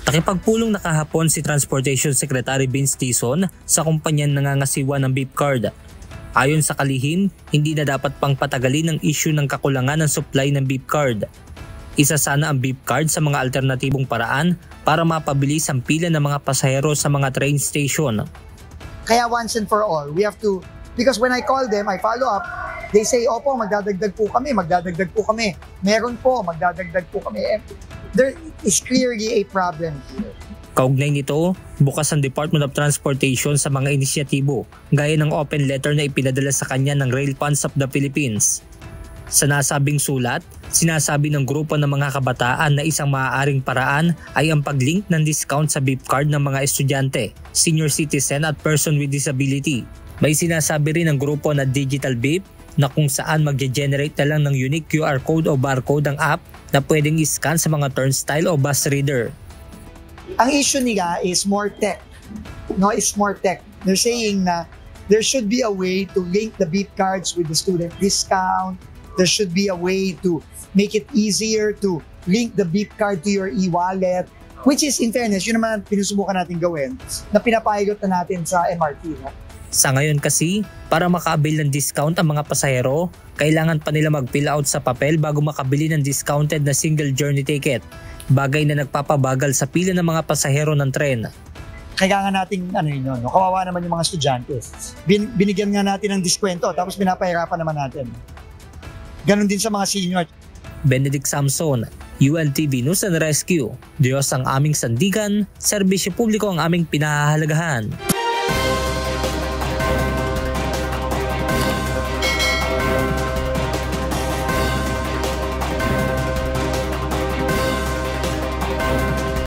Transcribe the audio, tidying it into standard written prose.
Nakipagpulong na kahapon si Transportation Secretary Vince Dizon sa kumpanyang nangangasiwa ng beep card. Ayon sa kalihim, hindi na dapat pang patagalin ang issue ng kakulangan ng supply ng beep card. Isa sana ang beep card sa mga alternatibong paraan para mapabilis ang pila ng mga pasahero sa mga train station. Kaya once and for all, we have to, because when I call them, I follow up, they say, opo, magdadagdag po kami. Meron po, magdadagdag po kami. There is clearly a problem here. Kaugnay nito, bukas ang Department of Transportation sa mga inisyatibo gaya ng open letter na ipinadala sa kanya ng Rail Funds of the Philippines. Sa nasabing sulat, sinasabi ng grupo ng mga kabataan na isang maaaring paraan ay ang pag-link ng discount sa beep card ng mga estudyante, senior citizen at person with disability. May sinasabi rin ng grupo na digital beep na kung saan mag-generate na lang ng unique QR code o barcode ang app na pwedeng i-scan sa mga turnstile o bus reader. Ang issue nila is more tech. No, it's more tech. They're saying na there should be a way to link the beep cards with the student discount. There should be a way to make it easier to link the beep card to your e-wallet, which is, in fairness, yun naman pinusubukan natin gawin na pinapahilot na natin sa MRT. No? Sa ngayon kasi, para maka-avail ng discount ang mga pasahero, kailangan pa nila mag-fill out sa papel bago makabili ng discounted na single journey ticket, bagay na nagpapabagal sa pila ng mga pasahero ng tren. Kailangan nating kawawa naman yung mga estudyante. Binigyan nga natin ng diskwento tapos pinapahirapan naman natin. Ganon din sa mga senior. Benedict Samson, UNTV News and Rescue. Diyos ang aming sandigan, serbisyo publiko ang aming pinahahalagahan.